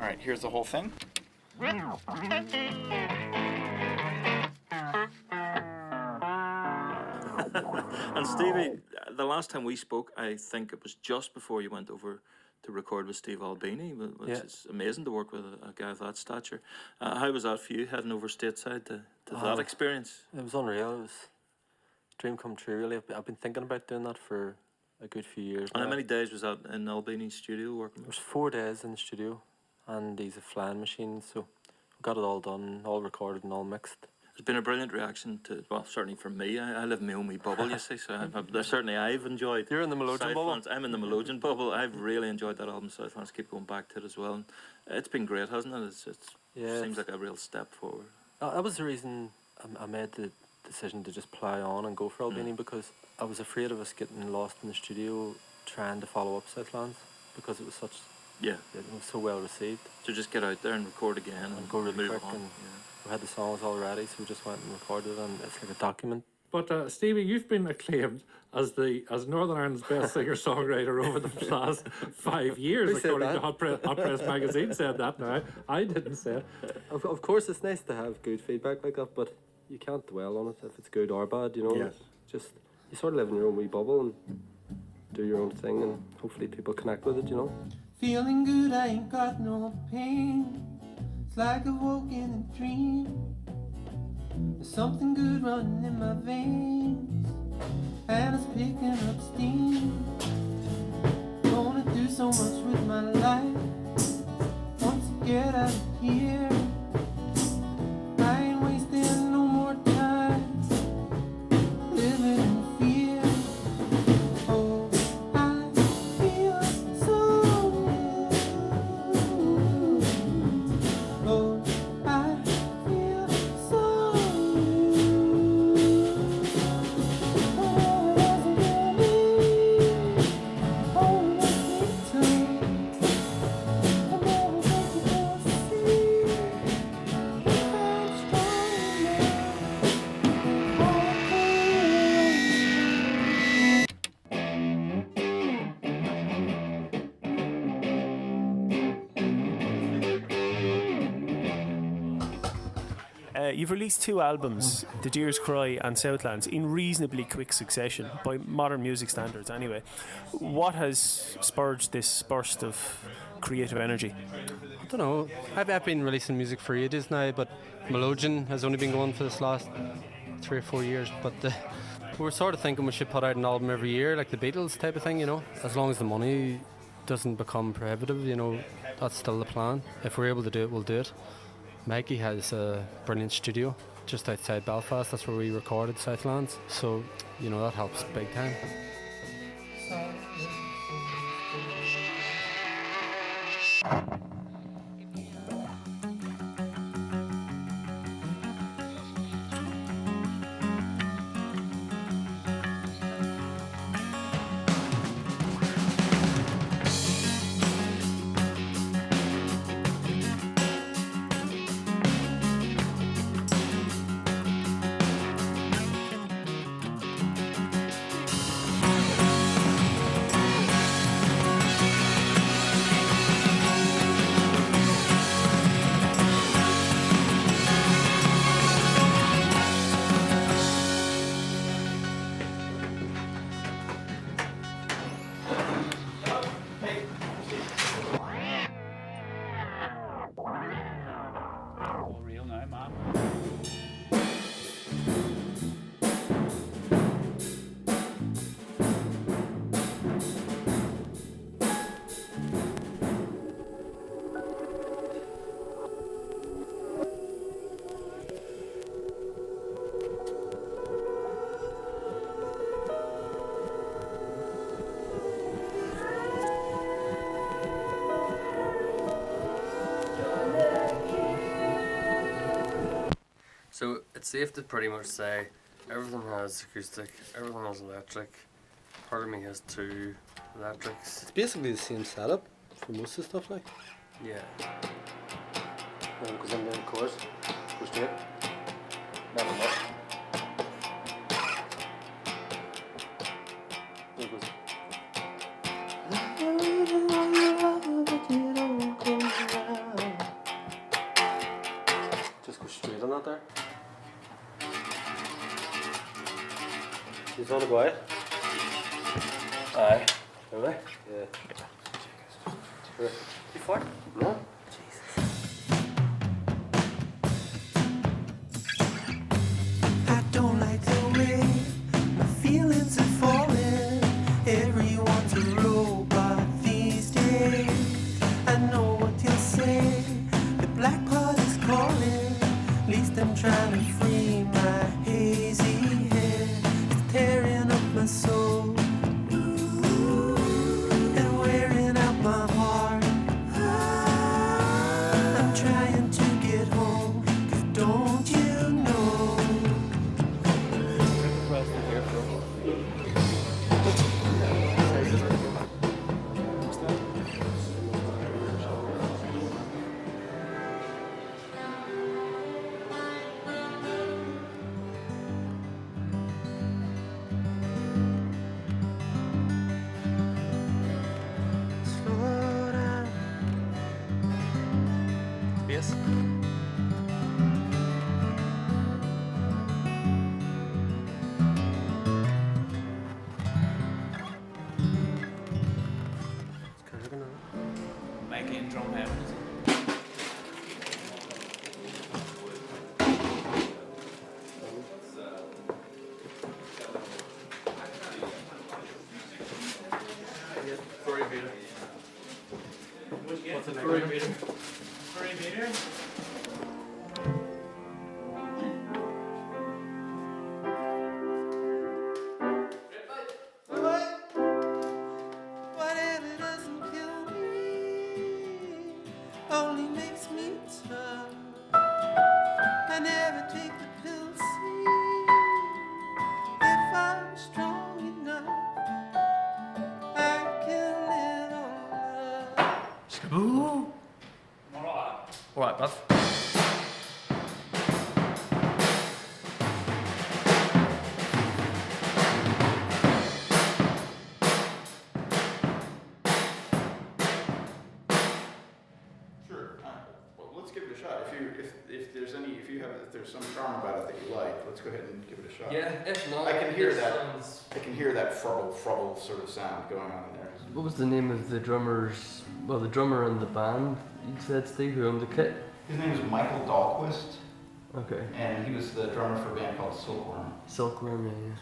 right, here's the whole thing. And Stevie, the last time we spoke, I think it was just before you went over to record with Steve Albini, which is amazing to work with a guy of that stature. How was that for you, heading over stateside to that experience? It was unreal. It was a dream come true, really. I've been thinking about doing that for a good few years And now. how many days was that in Albini's studio working? It was 4 days in the studio, and he's a flying machine, so we got it all done, all recorded and all mixed. There's been a brilliant reaction to, well, certainly from me. I live in my own wee bubble, you see, so I've enjoyed. You're in the Melodeon bubble. I'm in the Melodeon bubble. I've really enjoyed that album, Southlands. Keep going back to it as well. And it's been great, hasn't it? It seems like a real step forward. That was the reason I made the decision to just plough on and go for Albini, because I was afraid of us getting lost in the studio trying to follow up Southlands, because it was such... Yeah. It was so well received. So just get out there and record again and go really move quick. on. And we had the songs all ready, so we just went and recorded it, and it's like a document. But Stevie, you've been acclaimed as Northern Ireland's best singer-songwriter over the last 5 years, according to Hot Press magazine said that. Now, I didn't say it. Of course, it's nice to have good feedback like that, but you can't dwell on it if it's good or bad, you know. Yes. Just, you sort of live in your own wee bubble and do your own thing, and hopefully people connect with it, you know. Feeling good, I ain't got no pain. It's like I've woken a dream. There's something good running in my veins, and it's picking up steam. Gonna do so much with my life once I get out of here. I ain't wasting no more time living in fear. Oh, I feel so new. Oh, I feel so new. Oh, it wasn't really. Oh, it was me too. I never think you can see. I'm strong enough. You've released 2 albums, The Deer's Cry and Southlands, in reasonably quick succession, by modern music standards anyway. What has spurred this burst of creative energy? I don't know. I've been releasing music for ages now, but Melodeon has only been going for this last 3 or 4 years. But we're sort of thinking we should put out an album every year, like the Beatles type of thing, you know. As long as the money doesn't become prohibitive, you know, that's still the plan. If we're able to do it, we'll do it. Mikey has a brilliant studio just outside Belfast. That's where we recorded Southlands. So, you know, that helps big time. So it's safe to pretty much say everything has acoustic, everything has electric. Part of me has 2 electrics. It's basically the same setup for most of the stuff, like. Yeah. Because I'm in the chorus, go straight. Never mind. There it goes. He's on the way. Aye. Really? Yeah. You fart? No. I don't like the way my feelings are falling. Everyone's a robot these days. I know what you'll say. The black part is calling. At least I'm trying to free my hazy head. It's tearing up my soul and wearing out my heart. I'm trying to get home, 'cause don't you know? Slow down. Yes. Back in drum heaven, is it? What's the meter? 3 meter. Whatever doesn't kill me only makes me tough. I never take the pill, see if I'm strong enough. I can live on love. Alright, Buff. Sure. Well, let's give it a shot. If there's some charm about it that you like, let's go ahead and give it a shot. Yeah, if not, I can hear this that. sounds- I can hear that frubble sort of sound going on in there. What was the name of the drummers? Well, the drummer in the band, you said, Steve, who owned the kit? His name is Michael Dahlquist, Okay. and he was the drummer for a band called Silkworm. Silkworm, yeah.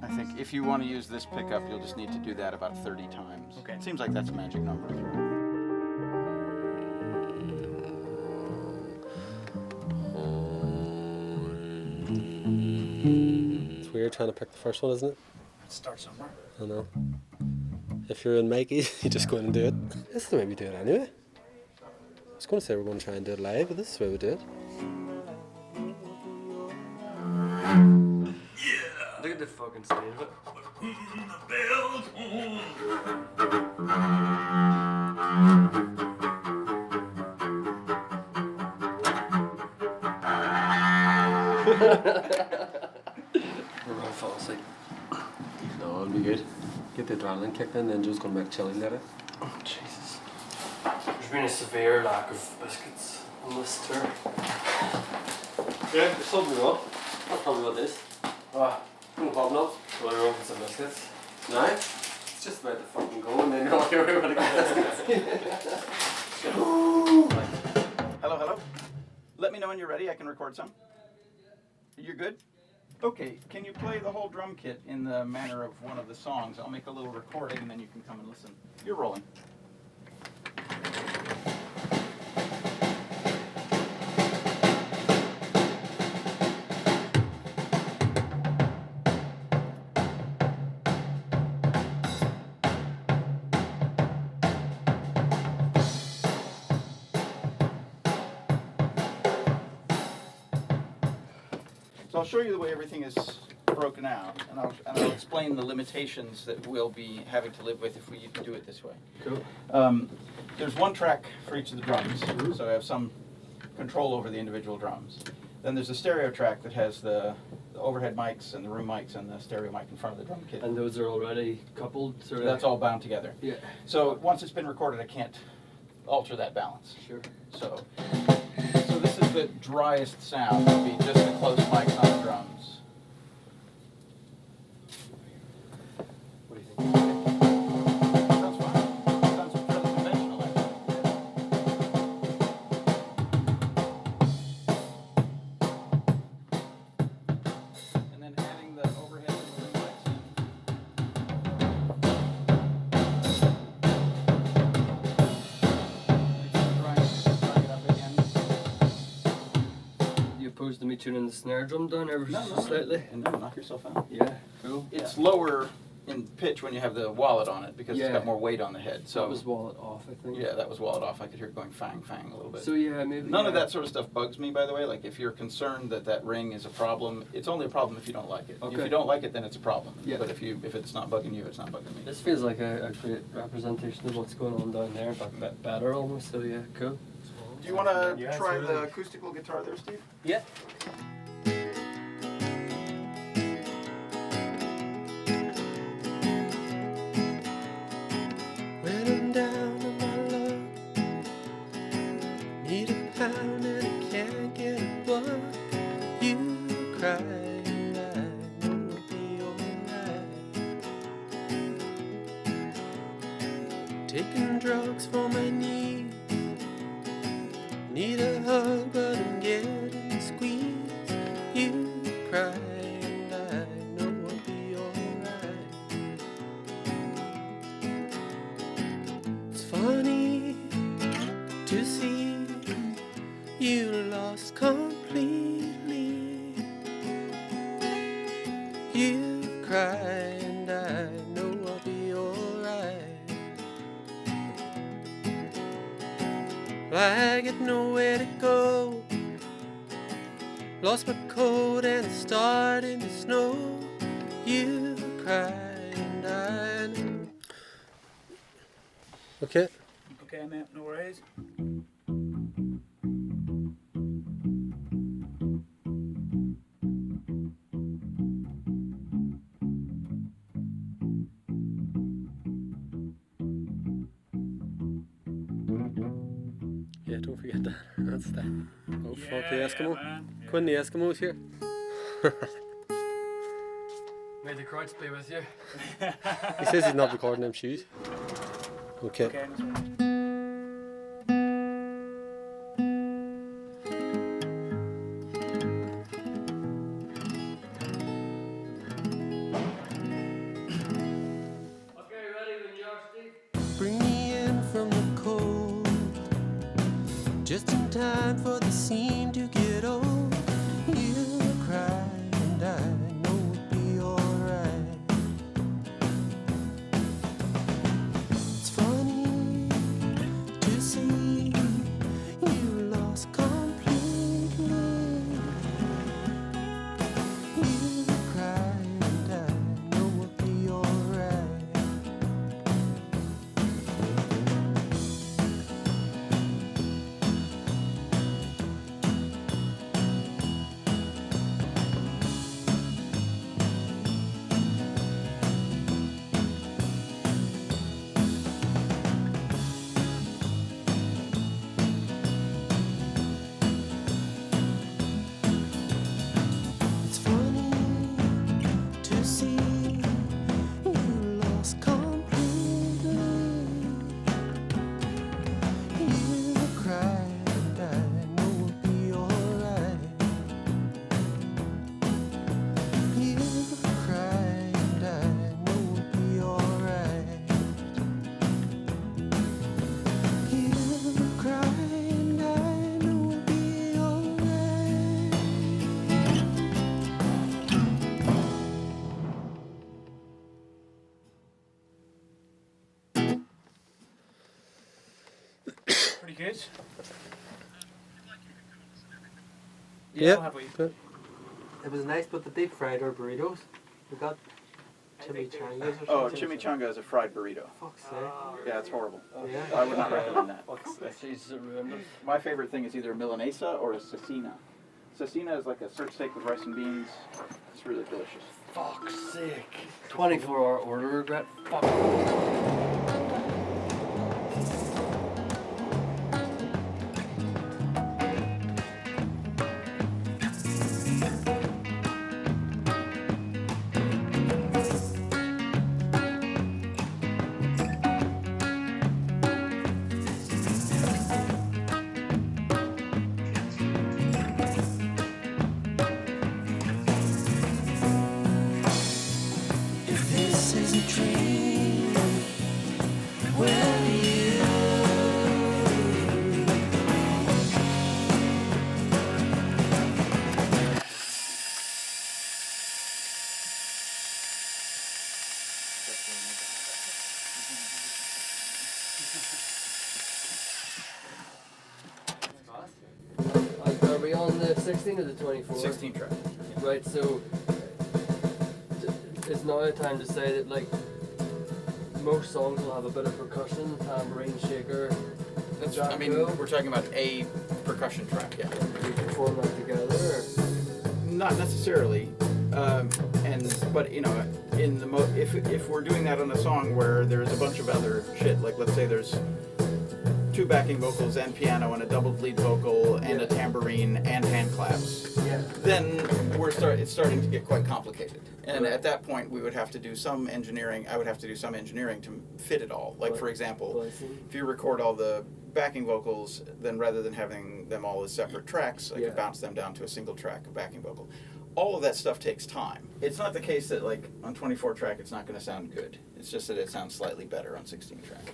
I think if you want to use this pickup, you'll just need to do that about 30 times. Okay. It seems like that's a magic number. It's weird trying to pick the first one, isn't it? Start somewhere. I know. If you're in Mikey, you just go in and do it. This is the way we do it anyway. I was going to say we're going to try and do it live, but this is the way we do it. Look at the fucking state of it. We're going to fall asleep. No, it'll be good. Get the adrenaline kicked in, then Joe's going to make chili later. Oh, Jesus. There's been a severe lack of biscuits on this tour. Yeah, there's something wrong. That's probably what it is. Ah, No problem, no. so I want some biscuits. No? It's just about to fucking go and then you're like, we're going to get biscuits. Hello, hello. Let me know when you're ready. I can record some. You're good? Okay. Can you play the whole drum kit in the manner of one of the songs? I'll make a little recording and then you can come and listen. You're rolling. So I'll show you the way everything is broken out, and I'll explain the limitations that we'll be having to live with if we do it this way. Cool. There's one track for each of the drums, so I have some control over the individual drums. Then there's a stereo track that has the overhead mics and the room mics and the stereo mic in front of the drum kit. And those are already coupled, sort of? That's all bound together. Yeah. So once it's been recorded, I can't alter that balance. Sure. So absolute driest sound would be just a close mic on the drums. What do you think? Sounds fine. Sounds fairly conventional, actually. And then adding the overhead and the mics in. Drying it up again. You opposed to me tuning the snare drum down ever No, so no, slightly? and no, knock yourself out. Yeah, cool. It's lower in pitch when you have the wallet on it because Yeah. it's got more weight on the head. So That was wallet off, I think. yeah, that was wallet off. I could hear it going fang fang a little bit. So yeah, maybe. None of that sort of stuff bugs me, by the way. Like if you're concerned that that ring is a problem, it's only a problem if you don't like it. If Okay. you don't like it, then it's a problem. Yeah. But if it's not bugging you, it's not bugging me. This feels like a great representation of what's going on down there, but better almost. So yeah, cool. Do you want to try the acoustical guitar there, Steve? Yeah. When I'm down on my luck, need a pound and I can't get a buck. You cry and I know it'll be alright. Taking drugs for my knees, need a hug but I'm getting squeezed. You cry and I know I'll be alright. It's funny to see you lost completely. You cry and I know I'll be alright. I get nowhere to go. Lost my coat and it's starting to snow. You cry and I know. Okay. Okay, mate, no worries. Yeah, don't forget that. That's that. Oh, fuck the Yeah, Eskimo. man. Yeah. Quinn, the Eskimo's here. May the crowds be with you. He says he's not recording them shoes. Okay. Okay, no worries. Okay, ready when you are, Steve? Bring me in from the cold, just in time for the scene to get old. You cry and I know it'll be alright. It's funny to see you lost completely. You cry and I know it'll be alright. It's funny to see you lost completely. You cry and I know it'll be alright. You cry and I know it'll be alright. You cry and I know it'll be alright. Pretty good. Yeah. Have we? Good. It was nice, but the deep fried our burritos. We got chimichangas or Oh, something. chimichanga is a fried burrito. Fuck's sake. Yeah, it's horrible. Yeah. I would not recommend that. Jesus, it ruined us. My favorite thing is either a milanesa or a cecina. Cecina is like a surf steak with rice and beans. It's really delicious. Fuck's sake. 24-hour order regret. Fuck. we on the 16 or the 24? 16 track. Right, so it's now time to say that like most songs will have a bit of percussion, tambourine, shaker. I mean, we're talking about a percussion track, yeah. Do you perform that together? Or? Not necessarily, but you know, in the if we're doing that on a song where there's a bunch of other shit, like let's say there's 2 backing vocals and piano and a double lead vocal and a tambourine and hand claps, then it's starting to get quite complicated. And at that point, we would have to do some engineering. I would have to do some engineering to fit it all. Like for example, if you record all the backing vocals, then rather than having them all as separate tracks, I could bounce them down to a single track of backing vocal. All of that stuff takes time. It's not the case that like on 24 track it's not going to sound good. It's just that it sounds slightly better on 16 track.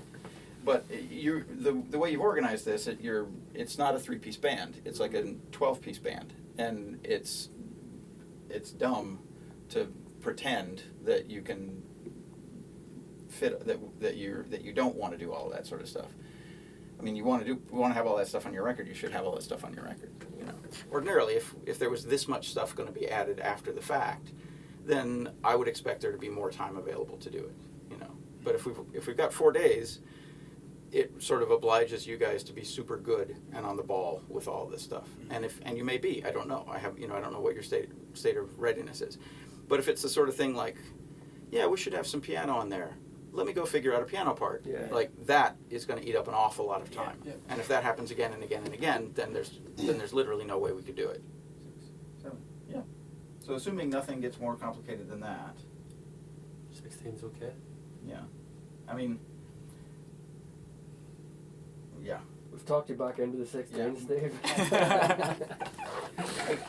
But the way you've organized this, it's not a 3-piece band. It's like a 12-piece band, and it's dumb to pretend that you can fit that you don't want to do all of that sort of stuff. I mean, you want to have all that stuff on your record. You should have all that stuff on your record. You know, ordinarily, if there was this much stuff going to be added after the fact, then I would expect there to be more time available to do it. You know, but if we've got 4 days, it sort of obliges you guys to be super good and on the ball with all this stuff. And you may be, I don't know. I don't know what your state of readiness is. But if it's the sort of thing like, yeah, we should have some piano on there. Let me go figure out a piano part. Yeah. Like that is going to eat up an awful lot of time. Yeah. And if that happens again and again and again, then there's literally no way we could do it. Yeah. So assuming nothing gets more complicated than that. 16's okay. Yeah. I mean, yeah. We've talked you back into the 16s, Dave.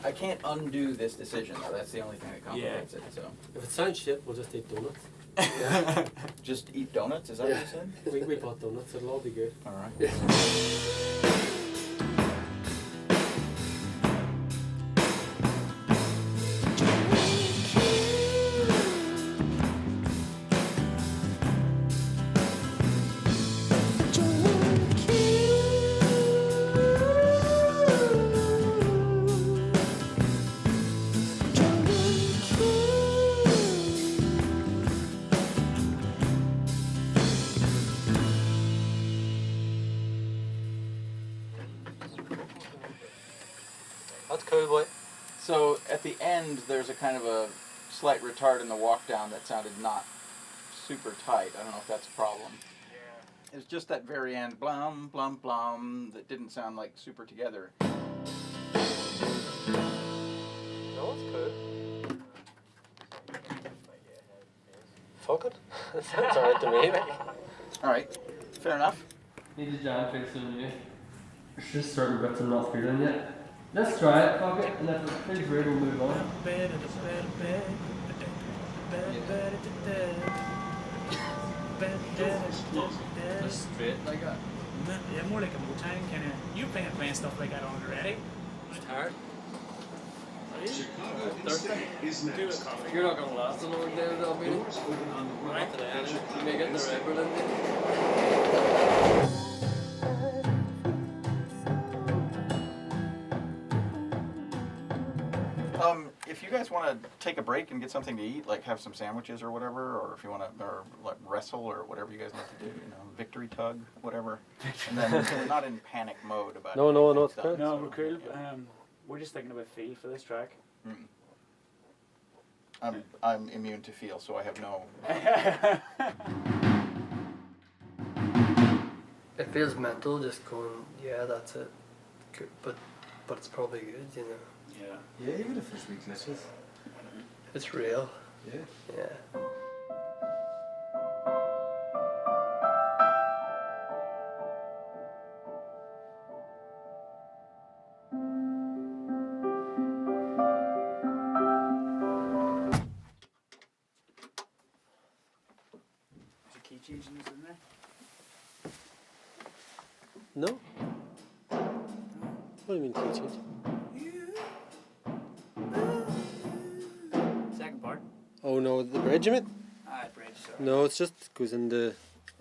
I can't undo this decision, though. That's the only thing that complicates it. So If it sounds shit, we'll just eat donuts. just eat donuts? Is that what you said? We bought donuts. It'll all be good. All right. That's cool, boy. So at the end, there's a kind of a slight retard in the walk down that sounded not super tight. I don't know if that's a problem. Yeah. It's just that very end, blum, blum, blum, that didn't sound like super together. No, it's cool. Fuck it. That sounds alright to me, mate. Alright, fair enough. Need a jam fix on you. There's just certain bits I'm not feeling yet. Let's try it, fuck it, and if it feels weird, we'll move on. Just straight like that. Yeah, more like a Motown kind of. You're playing stuff like that on already. It's hard. Thursday. Do a coffee. You're not going to last a long day without me. Right today. You may get in the record, didn't you? If you guys want to take a break and get something to eat, like have some sandwiches or whatever, or if you want to, or like wrestle or whatever you guys like to do, victory tug, whatever. And then we're not in panic mode about it. No, it's good. No, we're cool. We're just thinking about feel for this track. I'm immune to feel, so I have no. It feels mental, just going, yeah, that's it. Good, but it's probably good, you know. Yeah. Yeah, even if there's weaknesses. It's real. Yeah. Yeah. Is the key changing this in there? No? What do you mean key change? Second part. Oh no, the bridge you mean? Ah, bridge, sorry. No, it's just goes into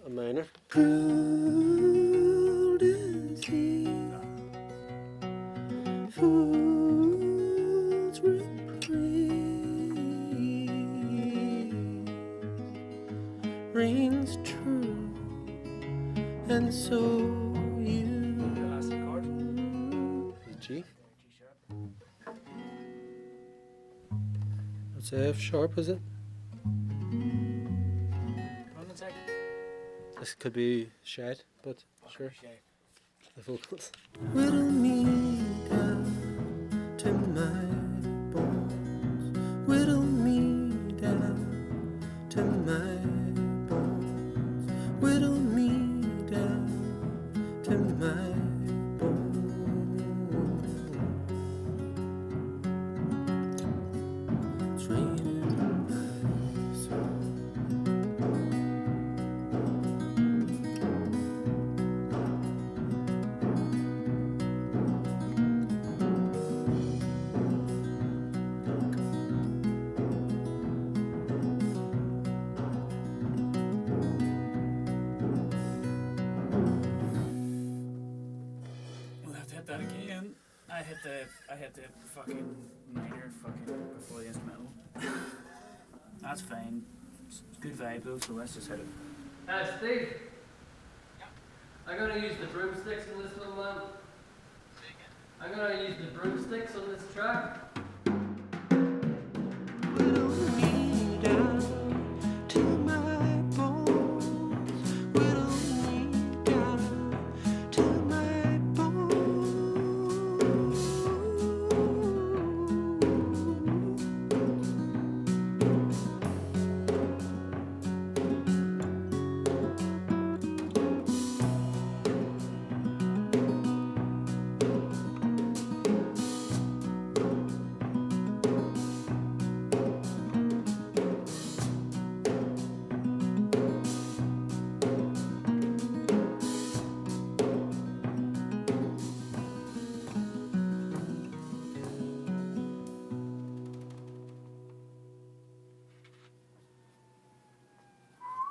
a minor. fool's reprise rings true, and so you. The last chord. G. That's F sharp, is it? Run the tech. This could be shite, but sure. The vocals. Whittle me down to my bones. Whittle me down to my bones. Whittle me down to my bones. It's raining my soul. We'll have to hit that again. I hit the fucking minor fucking before the instrumental. That's fine. It's good vibe though, so let's just hit it. Steve. I'm gonna use the broomsticks in this one, man. I'm gonna use the broomsticks on this track. Whittle me down to my bones. Whittle me down to my bones.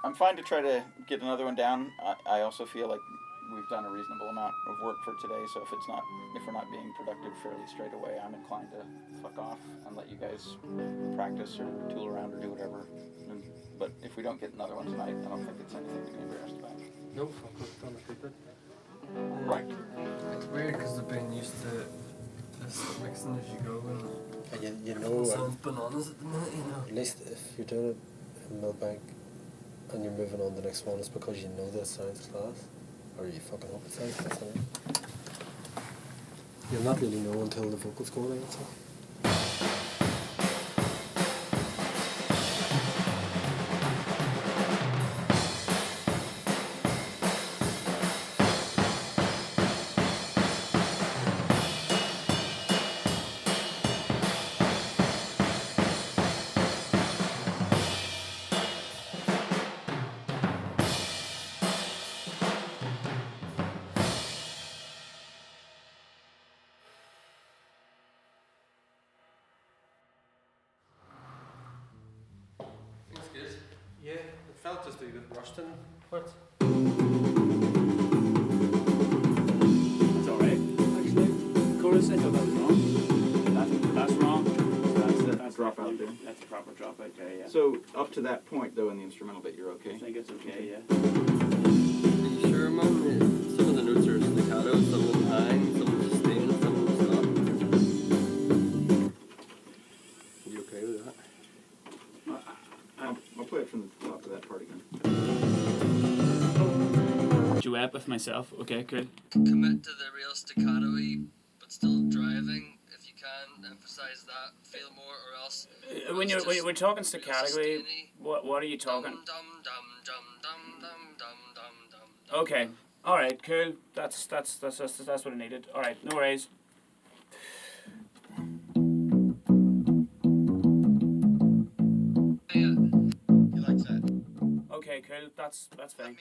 I'm fine to try to get another one down. I also feel like we've done a reasonable amount of work for today, so if we're not being productive fairly straight away, I'm inclined to fuck off and let you guys practice or tool around or do whatever. But if we don't get another one tonight, I don't think it's anything to be embarrassed about. No, fuck it, don't keep it. Right. It's weird because I've been used to this mixing as you go and You know, some bananas at the minute, you know. at least if you're doing it in Millbank and you're moving on to the next one, it's because you know that it sounds class. Or you fucking hope it sounds class. Anyway. You'll not really know until the vocals go on, I would say. It's good. Yeah, it felt just a bit rushed in parts. It's alright, actually. Chorus, I thought that was wrong. That's wrong. That's Drop out there. That's a proper dropout there, yeah. So up to that point, though, in the instrumental bit, you're okay? I think it's okay, yeah. Are you sure, man? Some of the notes are staccato, some of them hang, some of them sustain, some of them stop. You okay with that? I'll play it from the top of that part again. Duet with myself, okay, cool. Commit to the real staccato-y, but still driving. If you can, emphasize that. Feel more, or else. When we're talking staccato, what are you talking? Okay, all right, cool. That's what I needed. All right, no worries. He likes that. Okay, cool. That's fine.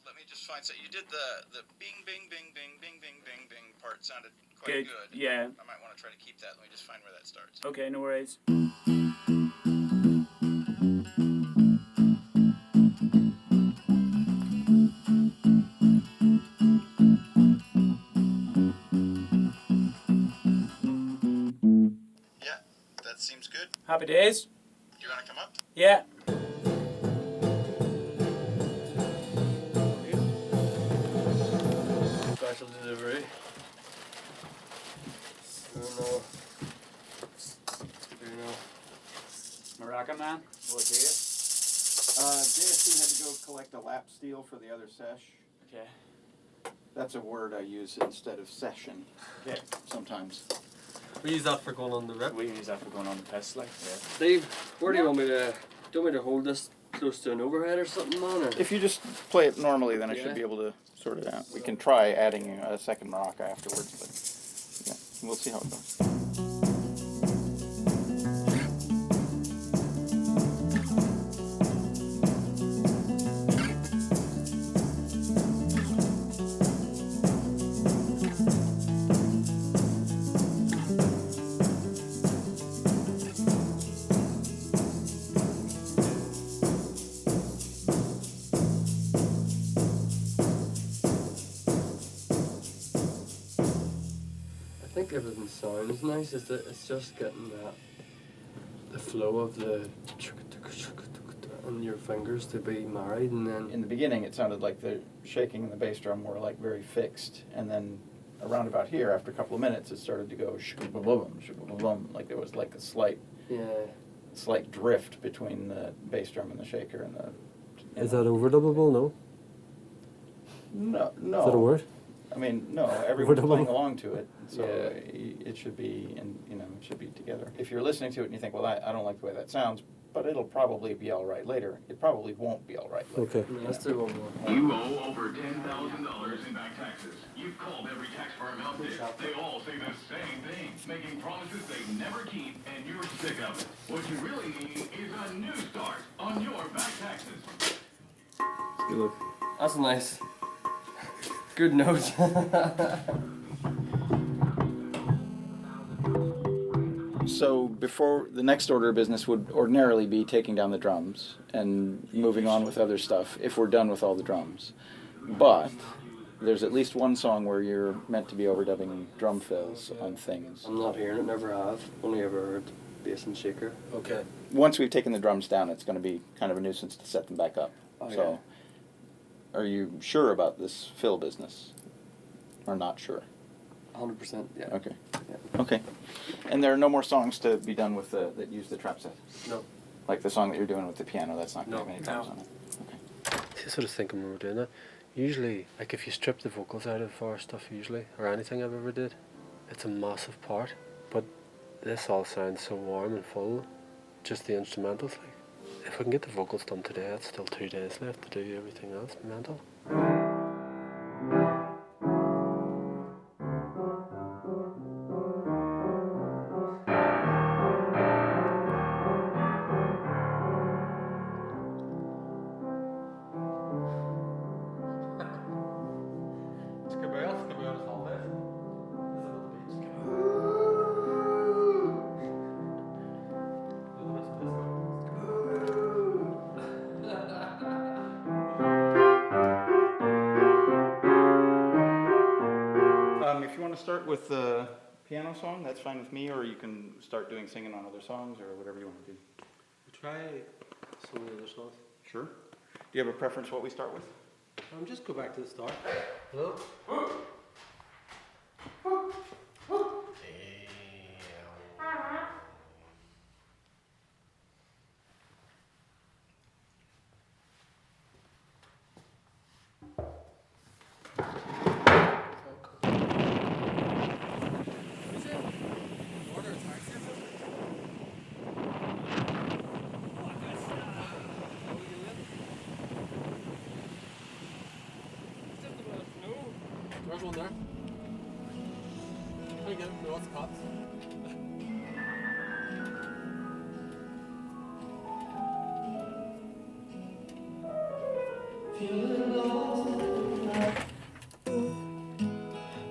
Let me just find. So you did the bing bing bing bing bing bing bing bing part sounded quite Good. good. Yeah. I might want to try to keep that. Let me just find where that starts. Okay, no worries. Happy days. You want to come up? Yeah. Special delivery. Maraca man. What's here? JSC had to go collect a lap steel for the other sesh. Okay. That's a word I use instead of session. Okay. Sometimes. We use that for going on the rip. We use that for going on the piss, like. Yeah. Steve, where do you want me to? Do you want me to hold this close to an overhead or something, man? Or? If you just play it normally, then I Yeah. should be able to sort it out. We can try adding a second maraca afterwards, but yeah, we'll see how it goes. I think everything sounds nice. It's just getting the flow of the on your fingers to be married, and then In the beginning, it sounded like the shaking and the bass drum were like very fixed, and then around about here, after a couple of minutes, it started to go shoo-ba-bum, like there was like a slight drift between the bass drum and the shaker and the. Is that overdubbable? No. No, no. Is that a word? I mean, no. Everyone's Overdubbable. playing along to it, so Yeah. it should be, and it should be together. If you're listening to it and you think, well, I don't like the way that sounds, but it'll probably be all right later. It probably won't be all right later. Okay. let's do one more. You owe over $10,000 in back taxes. You've called every tax firm out there. They all say the same thing, making promises they never keep, and you're sick of it. What you really need is a new start on your back taxes. Good look. That's nice. Good note. So before the next order of business would ordinarily be taking down the drums and moving on with other stuff if we're done with all the drums. But there's at least one song where you're meant to be overdubbing drum fills on things. I'm not hearing it, never have. Only ever heard bass and shaker. Okay. Once we've taken the drums down, it's going to be kind of a nuisance to set them back up. Oh, So are you sure about this fill business? Or not sure? 100%, yeah. Okay. Yeah. Okay. And there are no more songs to be done with that use the trap set? No. Like the song that you're doing with the piano, that's not going to No. have any drums on it? Okay. See, sort of thinking when we're doing that. Usually, like if you strip the vocals out of our stuff, usually, or anything I've ever did, it's a massive part. But this all sounds so warm and full. Just the instrumentals, like. If we can get the vocals done today, it's still 2 days left to do everything else. Mental. If you want to start with the piano song, that's fine with me, or you can start doing singing on other songs, or whatever you want to do. Try some of the other songs. Sure. Do you have a preference what we start with? Just go back to the start. Hello? There's one there. There you go. No, what's the cops?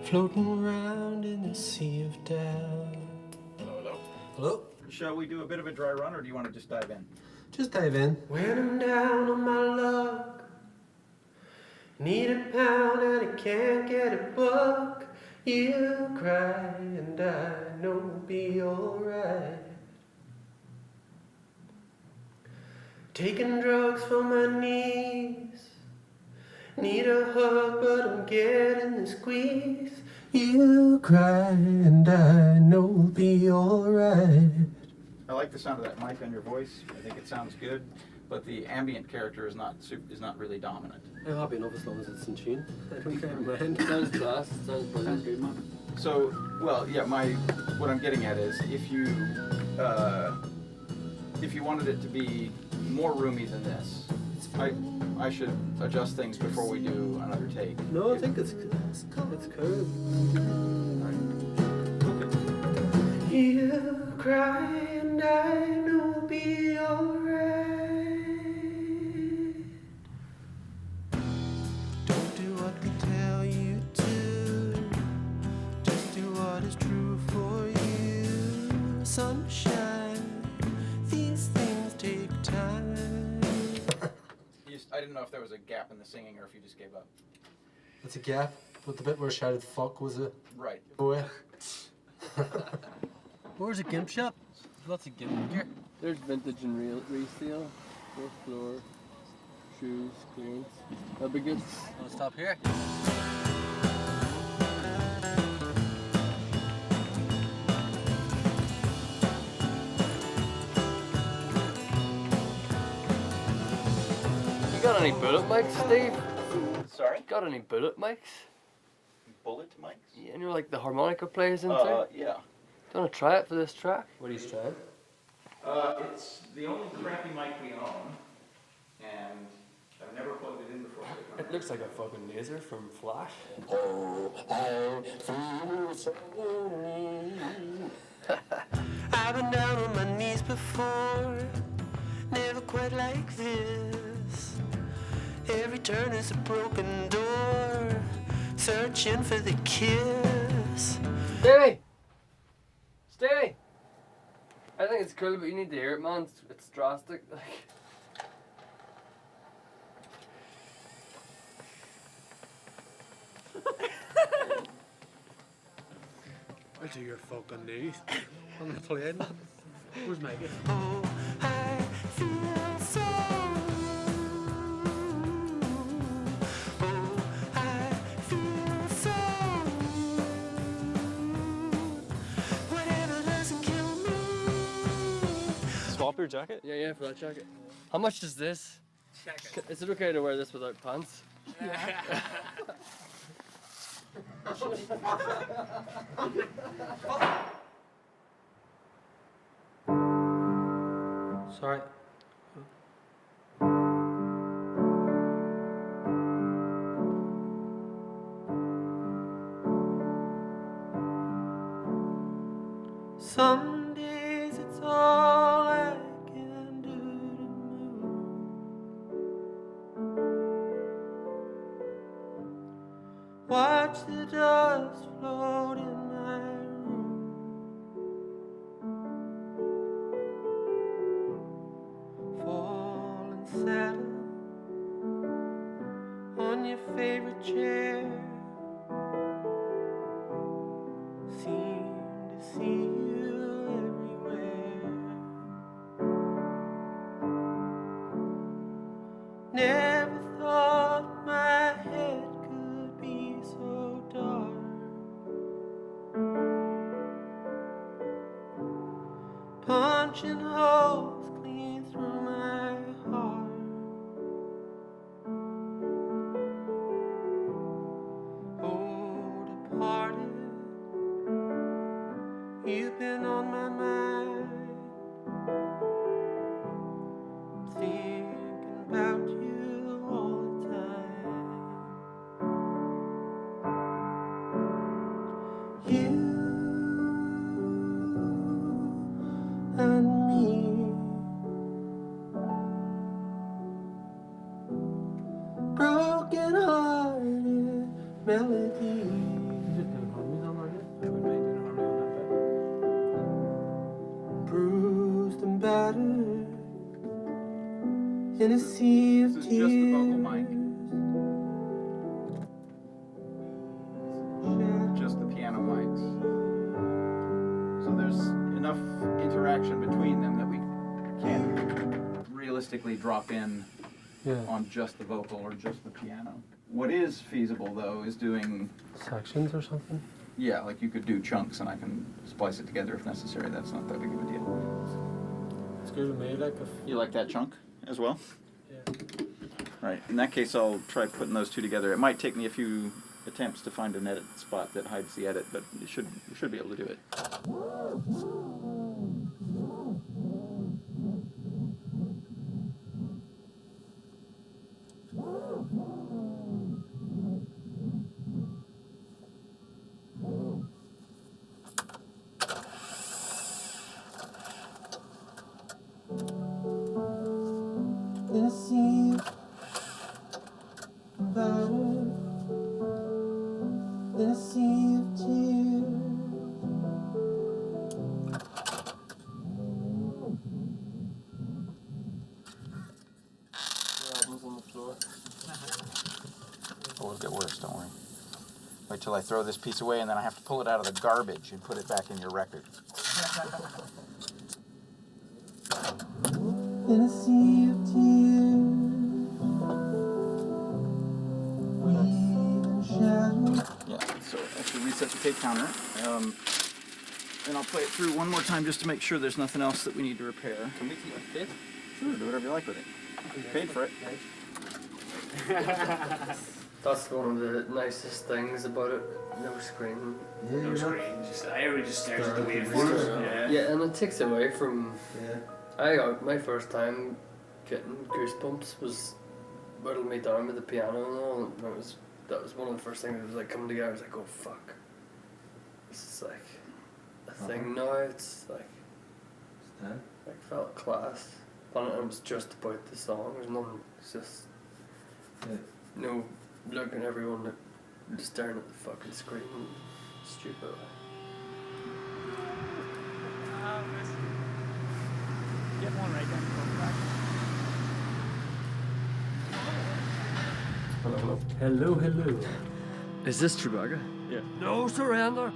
Floating around in the sea of doubt. Hello? Hello? Shall we do a bit of a dry run, or do you want to just dive in? Just dive in. When I'm down on my luck, need a pound and I can't get a buck, you cry and I know it'll be alright. Taking drugs for my knees. Need a hug, but I'm getting the squeeze. You cry and I know we'll be alright. I like the sound of that mic on your voice. I think it sounds good, but the ambient character is not really dominant. I'm happy enough as long as it's in tune. I don't care mind. Sounds class. Sounds brilliant. Good, man. So, well, yeah. What I'm getting at is if you wanted it to be more roomy than this, I should adjust things before we do another take. No, I think it's cool. You cry and I know we'll be alright. Don't do what we tell you to. Just do what is true for you. Sunshine, these things take time. I didn't know if there was a gap in the singing or if you just gave up. It's a gap, but the bit where I shouted fuck was a Right. boy. Where's a gimp shop? Lots of gimp gear. There's vintage and resale, fourth floor, shoes, clothes. That'd be good. I'll stop here. Got any bullet mics, Steve? Sorry? Got any bullet mics? Bullet mics? Yeah, and you're like the harmonica players into? Yeah. Do you want to try it for this track? What are you trying? It's the only crappy mic we own, and I've never plugged it in before. It looks like a fucking laser from Flash. I've been down on my knees before, never quite like this. Every turn is a broken door, searching for the kiss. Stevie! Stevie! I think it's cool, but you need to hear it, man. It's drastic. I'll do your fucking knees. I'm not playing. Where's Megan? Oh, I feel so. Oh, I feel so. Whatever doesn't kill me. Swap your jacket? Yeah, for that jacket. How much is this? Is it okay to wear this without pants? Sorry. Some days it's all I can do to move. Watch the dust float in my room. Fall and settle on your favorite chair. Seem to see you everywhere. Never thought my head could be so dark. Punching holes clean through my heart. Oh, departed, you've been on my mind. Thinking about you all the time. You and me, broken hearted melody. Bruised and battered in a sea of This is tears. just the vocal mic. Just the piano mics. So there's enough interaction between them that we can realistically basically drop in Yeah. on just the vocal or just the piano. What is feasible though is doing, Sections or something? yeah, like you could do chunks and I can splice it together if necessary. That's not that big of a deal. It's good to me, like if You like that chunk as well? yeah. Right. In that case, I'll try putting those two together. It might take me a few attempts to find an edit spot that hides the edit, but you should be able to do it. In a sea of battle, in a sea of tears. The album's on the floor. Oh, it'll get worse, don't worry. Wait till I throw this piece away and then I have to pull it out of the garbage and put it back in your record. In a sea of tears, breathe and shadow. Yeah, so actually reset the tape counter. And I'll play it through one more time just to make sure there's nothing else that we need to repair. Can we keep it? Sure, do whatever you like with it. You paid for it. That's one of the nicest things about it. No screen. No screen. Everybody just stares at the wafers. Yeah. Yeah, and it takes away from. Yeah. I got my first time getting goosebumps was whittling me down with the piano and all. And that was one of the first things that was like coming together. I was like, oh fuck, this is like a thing now. It's like felt class. And it was just about the song. There's nothing. It's just no looking at everyone just staring at the fucking screen. Stupid. Get one right then. Hello, hello. Is this Chewbacca? Yeah. No surrender.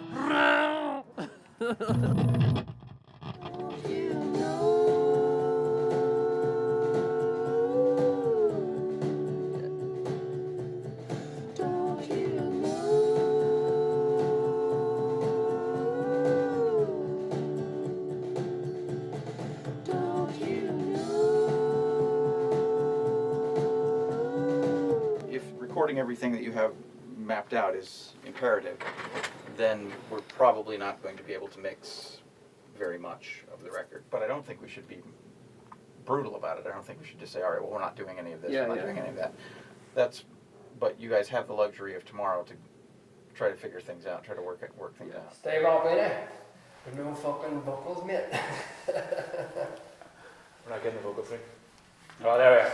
If recording everything that you have mapped out is imperative, then we're probably not going to be able to mix very much of the record. But I don't think we should be brutal about it. I don't think we should just say, all right, well, we're not doing any of this, Yeah, we're not yeah. doing any of that. But you guys have the luxury of tomorrow to try to figure things out, try to work things out. Stay well, baby. There's no fucking vocals, mate. We're not getting the vocal thing. Oh, there we are.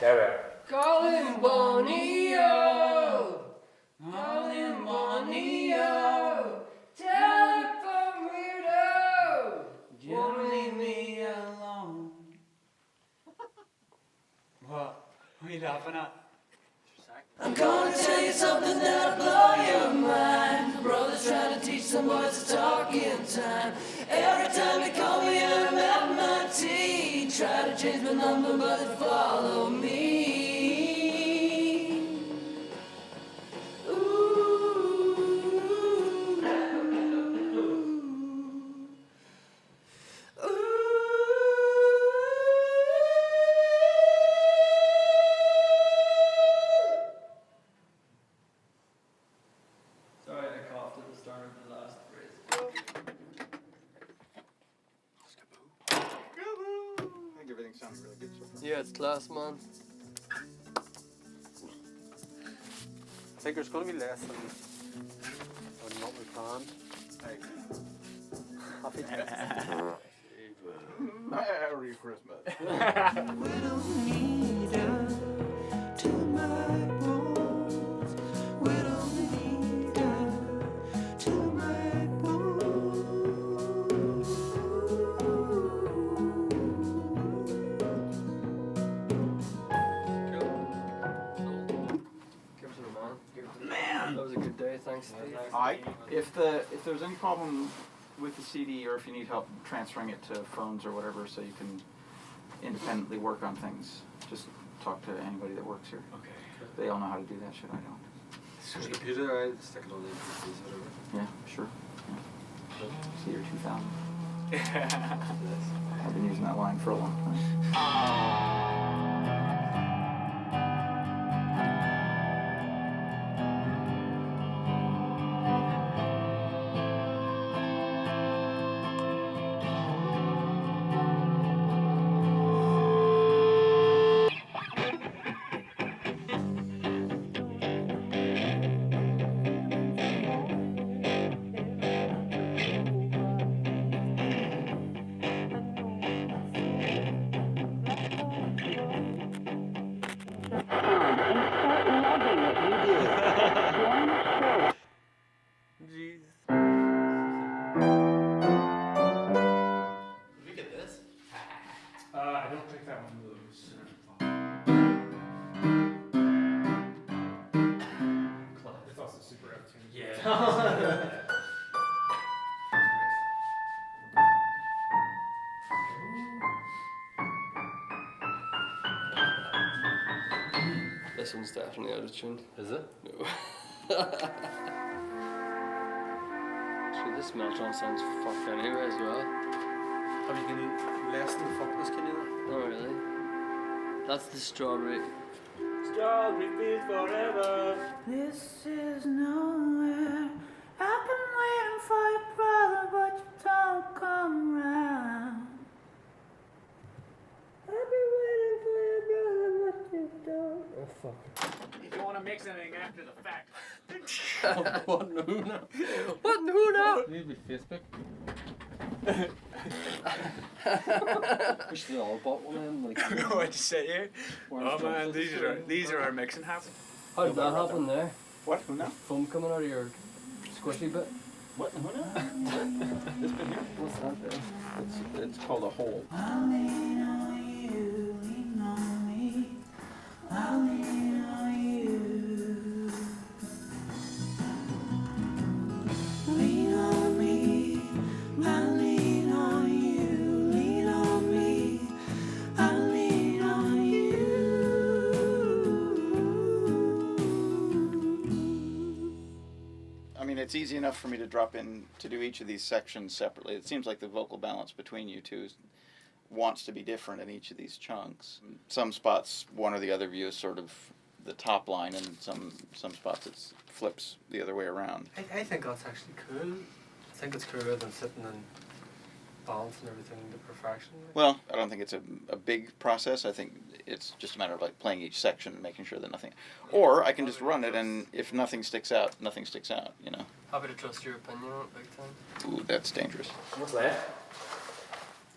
There we are. Calling Bonio. Calling Bonio. Telephone weirdo. Don't leave me alone. What? What are you laughing at? I'm gonna tell you something that'll blow your mind. Brother's trying to teach some boys to talk in time. Every time you call me, I'm at my tea. Try to change my number, but they follow me. Sorry, I coughed at the start of the last phrase. I think everything's sounding really good so far. Yeah, it's class, man. I think there's going to be less than what we planned. Happy Merry Christmas. We don't need her to my bones. We don't need her to my Give it to the man. Give it to the man. That was a good day, thanks, Steve. If there's any problem with the CD or if you need help transferring it to phones or whatever so you can independently work on things. Just talk to anybody that works here. Okay. They all know how to do that shit. I don't. There's a computer, right? Stick it on the PC, whatever. Yeah, sure. Yeah. Cedar 2000. I've been using that line for a long time. I don't think that one moves. It's also super opportunity. Yeah. This one's definitely out of tune. Is it? No. So this Meltron sounds fucked anyway as well. Have you any less than fuck this, can you? Oh really? That's the strawberry. Strawberry fields forever. This is nowhere. I've been waiting for your brother, but you don't come round. I've been waiting for your brother, but you don't. Oh fuck. If you want to mix anything after the fact. What no now? What no now? Need to be Facebook. We should all bought one in, like. What to say here? Oh man, these are our mixing hats. How did that happen there? What? Who now? Foam coming out of your squishy bit? What? Who now? This bit here? What's that there? It's called a hole. I'll lean on you, lean on me. I'll lean on you. Lean on me. I'll lean on you. Lean on me. I'll lean on you. I mean, it's easy enough for me to drop in to do each of these sections separately. It seems like the vocal balance between you two wants to be different in each of these chunks. Some spots, one or the other view is sort of the top line, and some spots it flips the other way around. I think that's actually cool. I think it's cooler than sitting and balancing everything to perfection. Well, I don't think it's a big process. I think it's just a matter of like playing each section and making sure that nothing. Or I can just run it, and if nothing sticks out, nothing sticks out. You know. Happy to trust your opinion on it big time. Ooh, that's dangerous. What's that?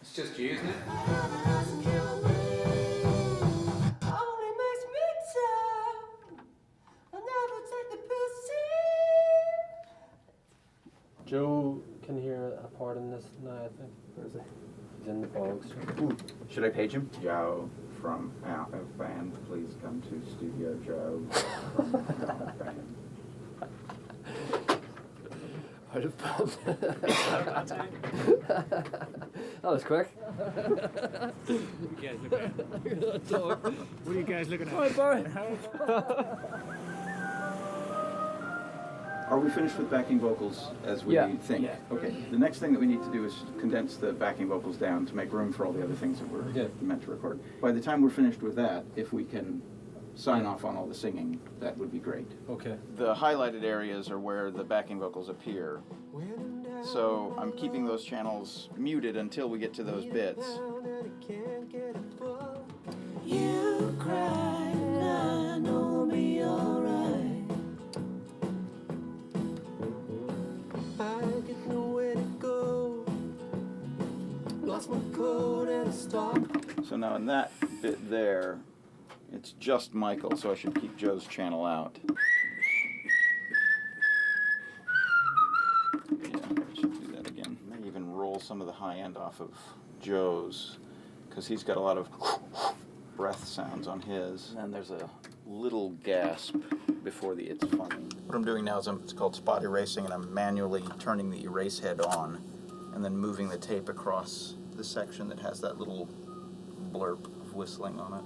It's just you, isn't it? Only makes me sad. I'll never take the pussy. Joe can hear a part in this now, I think. Where is he? He's in the bogs. Ooh, should I page him? Joe from Out of Band, please come to Studio Joe. Out of band. That was quick. What are you guys looking at? Hi, Barry. Are we finished with backing vocals as we think? Yeah. Okay. The next thing that we need to do is condense the backing vocals down to make room for all the other things that we're meant to record. By the time we're finished with that, if we can sign off on all the singing, that would be great. Okay. The highlighted areas are where the backing vocals appear. So I'm keeping those channels muted until we get to those bits. You cry, and I know I'll be alright. I get nowhere to go. Lost my coat and a stop. So now in that bit there, it's just Michael, so I should keep Joe's channel out. Yeah, I should do that again. May even roll some of the high end off of Joe's, because he's got a lot of breath sounds on his. And then there's a little gasp before the it's funny. What I'm doing now is it's called spot erasing, and I'm manually turning the erase head on and then moving the tape across the section that has that little blurb of whistling on it.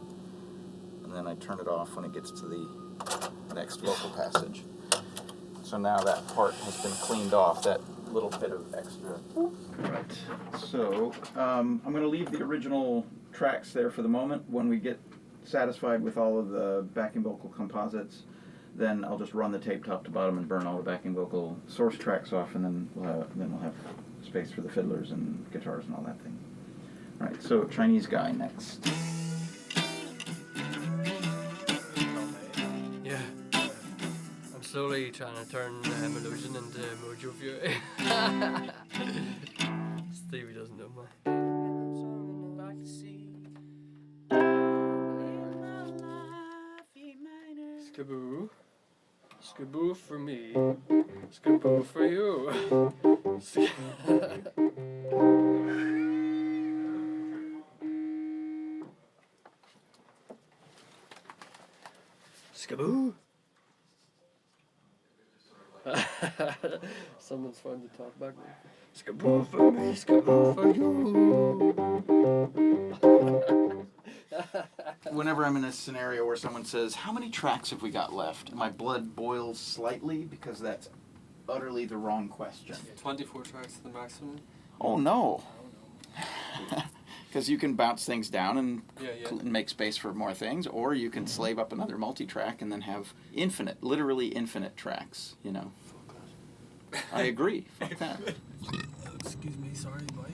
And then I turn it off when it gets to the next vocal passage. So now that part has been cleaned off, that little bit of extra. Right. So I'm going to leave the original tracks there for the moment. When we get satisfied with all of the backing vocal composites, then I'll just run the tape top to bottom and burn all the backing vocal source tracks off, and then we'll have space for the fiddlers and guitars and all that thing. All right. So Chinese Guy next. Yeah. I'm slowly trying to turn Illusion into Mojo Fury. Stevie doesn't know me. Skaboo. Skaboo for me. Skaboo for you. Skaboo. Someone's trying to talk back. Skaboo for me, skaboo for you. Whenever I'm in a scenario where someone says, "How many tracks have we got left?" my blood boils slightly because that's utterly the wrong question. 24 tracks is the maximum. Oh no. Because you can bounce things down and Yeah. make space for more things, or you can slave up another multi-track and then have infinite, literally infinite tracks, you know. I agree. Fuck that. Excuse me, sorry, boy.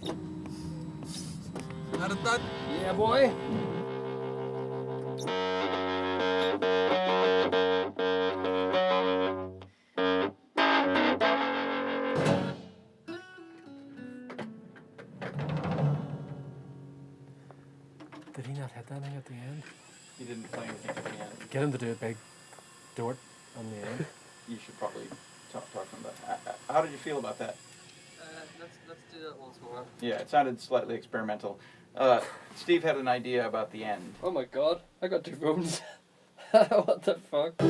How did that? Yeah, boy. Did he not hit anything at the end? He didn't play anything at the end. Get him to do a big dort on the end. You should probably talk to him about that. How did you feel about that? Let's do that once more. Yeah, it sounded slightly experimental. Steve had an idea about the end. Oh my god, I got 2 phones. What the fuck? Yeah,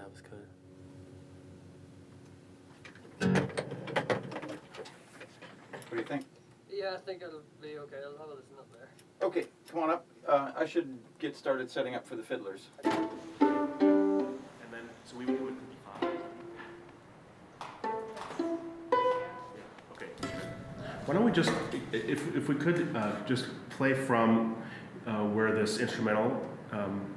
it was cool. What do you think? Yeah, I think it'll be okay. I'll have a listen up there. Okay, come on up. I should get started setting up for the fiddlers. And then, so we would do it 55. Okay. Why don't we just, if we could, just play from where this instrumental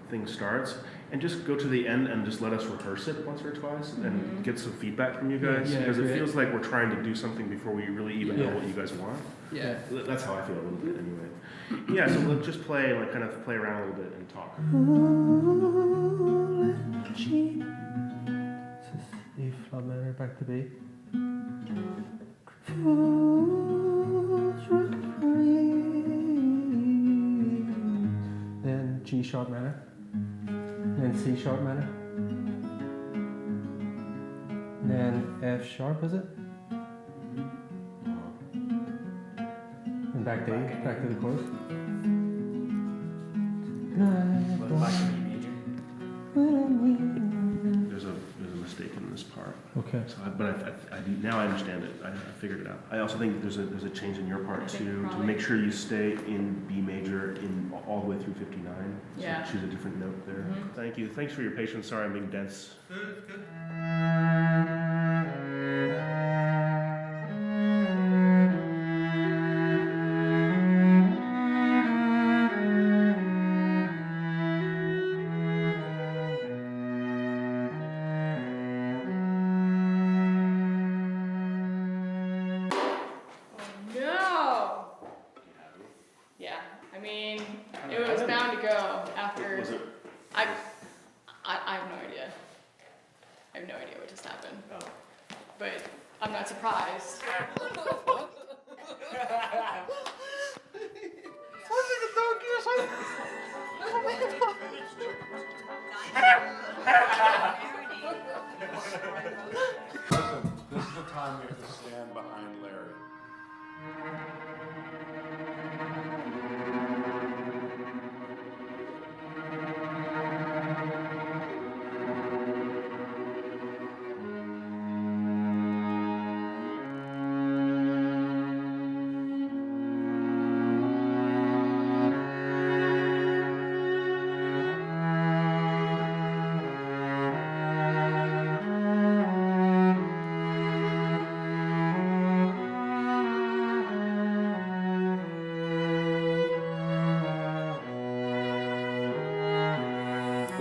thing starts, and just go to the end and just let us rehearse it once or twice and get some feedback from you guys, because it feels like we're trying to do something before we really even know what you guys want. Yeah. That's how I feel a little bit anyway. Yeah, so let's just play, like kind of play around a little bit and talk. E flat minor back to B. Then G sharp minor. Then C sharp minor. Then F sharp, is it? And back to E, back to the chorus. There's a mistake in this part. Okay. So, now I understand it. I figured it out. I also think there's a change in your part too, to make sure you stay in B major in all the way through 59. So Yeah. choose a different note there. Thank you. Thanks for your patience. Sorry I'm being dense. Good. No! Yeah, I mean, it was bound to go after. Was it? I have no idea. I have no idea what just happened. But I'm not surprised. Listen, this is the time we have to stand behind Larry.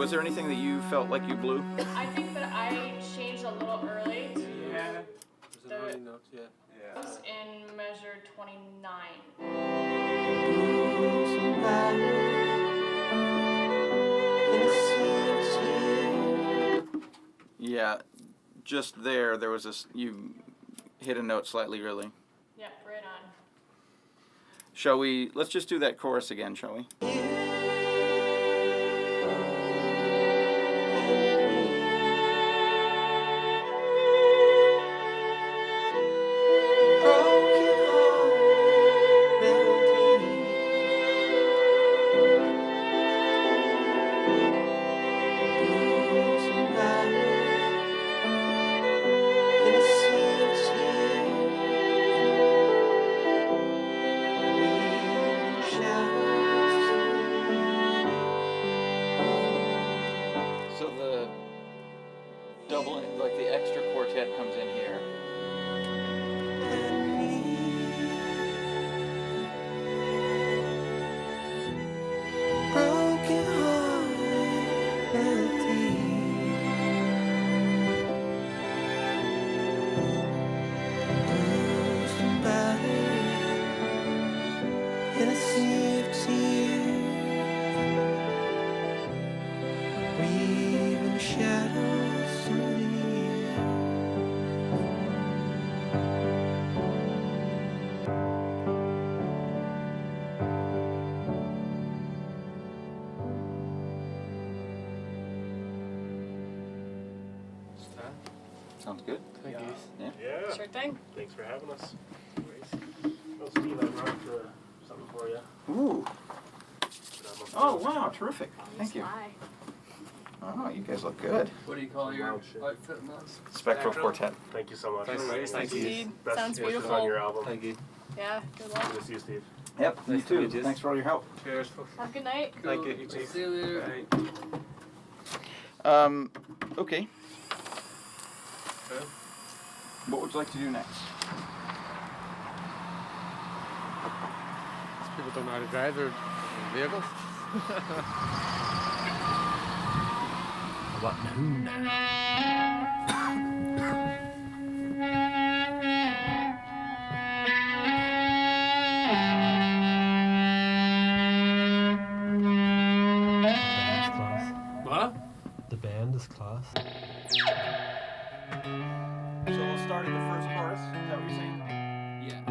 was there anything that you felt like you blew? I think that I changed a little early. Yeah. The note, yeah. in measure 29. Yeah, just there was you hit a note slightly early. Yep, right on. Shall we, let's just do that chorus again, shall we? So the double, like the extra quartet comes in here. In a sea of tears, weaving shadows through the air. Sounds good. Thank you. Yeah. Yeah. Sure thing. Thanks for having us. Oh, Steve, I brought something for you. Ooh. Oh, wow, terrific. Thank you. Fly. Oh, you guys look good. What do you call your outfit, Miles? Spectral Quartet. Thank you so much. Thanks. Thank you. Best Sounds wishes beautiful. on your album. Thank you. Yeah, good luck. Good to see you, Steve. Yep, you Nice to too. meet you. Thanks for all your help. Cheers. Have a good night. Thank you. You too. See you later. Okay. What would you like to do next? People don't know how to drive their vehicles. What now? What? The band is class. So we'll start at the first chorus. Is that what you're saying? Yeah.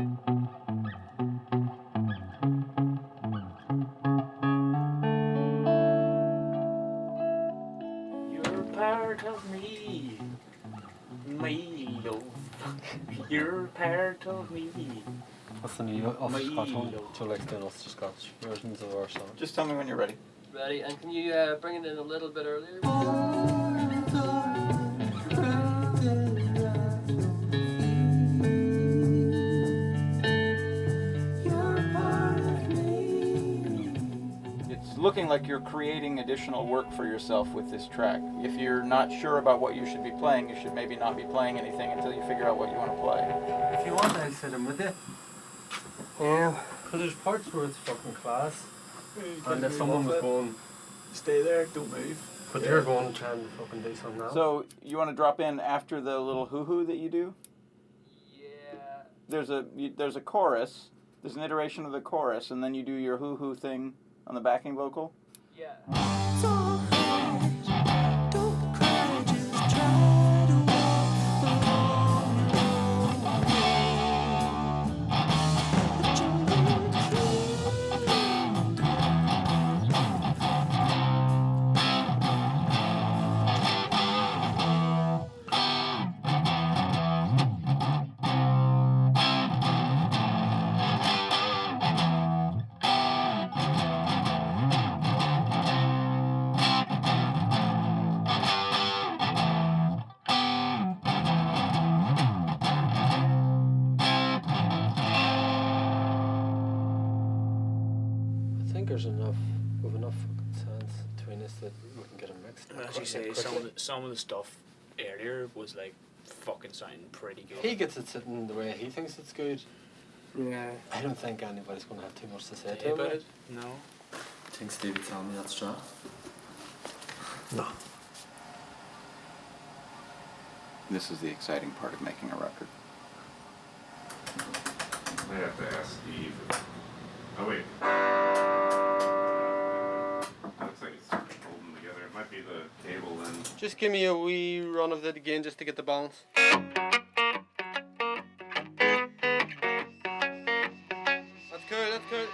You're part of me, love. You're part of me. What's the new Ulster Scotch one? Milo. Joe likes doing Ulster Scotch versions of our songs. Just tell me when you're ready. Ready? And can you bring it in a little bit earlier? It's looking like you're creating additional work for yourself with this track. If you're not sure about what you should be playing, you should maybe not be playing anything until you figure out what you want to play. If you want, I'll sit in with you. Yeah, because there's parts where it's fucking class. And if someone was going, Stay there, don't move. but you're going to try and fucking do something else. So you want to drop in after the little hoo-hoo that you do? Yeah. There's a chorus. There's an iteration of the chorus, and then you do your hoo-hoo thing on the backing vocal. Yeah. I think there's enough fucking sounds between us that we can get a mix. As you say, some of the stuff earlier was like fucking sounding pretty good. He gets it sitting the way he thinks it's good. Yeah. I don't think anybody's going to have too much to say to Say him about it? No. I think Stevie told me that's true. No. This is the exciting part of making a record. I have to ask Steve. Oh wait. Looks like it's holding together. It might be the cable then. Just give me a wee run of it again just to get the balance. That's cool, that's cool.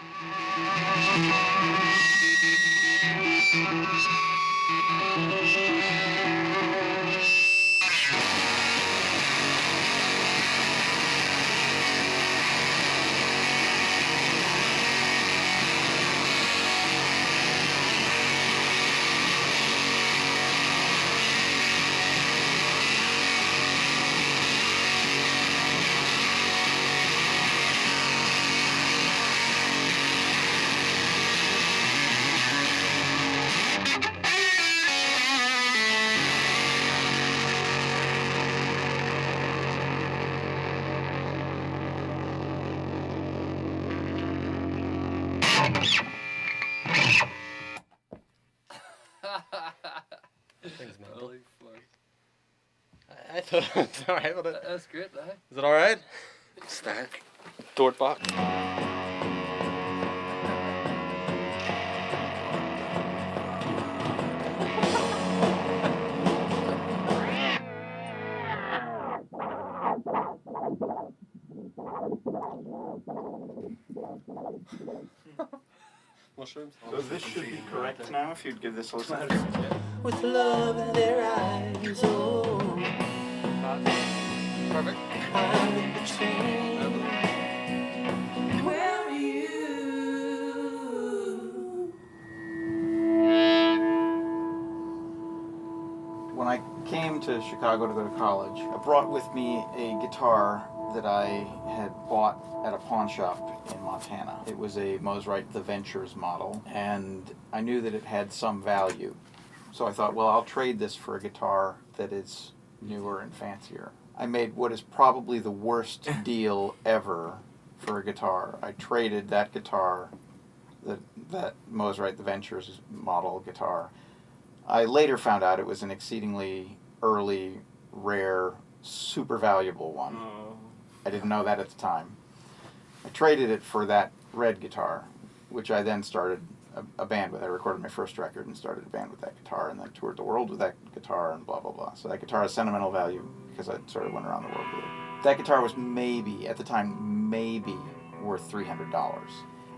Things mental. I thought it was alright, but That's great, that. is it alright? Stack. Throw it back. Mushrooms. So this should be correct now if you'd give this a listen. With love in their eyes, oh. Perfect. I'm in between. Where are you? When I came to Chicago to go to college, I brought with me a guitar that I had bought at a pawn shop in Montana. It was a Mosrite The Ventures model, and I knew that it had some value. So I thought, well, I'll trade this for a guitar that is newer and fancier. I made what is probably the worst deal ever for a guitar. I traded that guitar, that Mosrite The Ventures model guitar. I later found out it was an exceedingly early, rare, super valuable one. I didn't know that at the time. I traded it for that red guitar, which I then started a band with. I recorded my first record and started a band with that guitar, and then toured the world with that guitar and blah, blah, blah. So that guitar has sentimental value because I sort of went around the world with it. That guitar was maybe, at the time, maybe worth $300.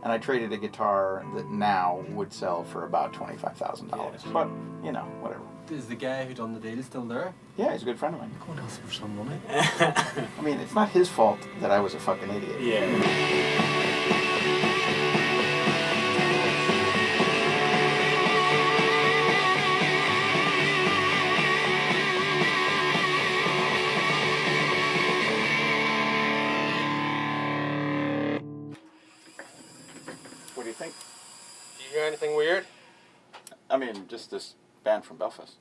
And I traded a guitar that now would sell for about $25,000. But, you know, whatever. Is the guy who done the deal still there? Yeah, he's a good friend of mine. Go and ask for some money. I mean, it's not his fault that I was a fucking idiot. What do you think? Do you hear anything weird? I mean, just this band from Belfast.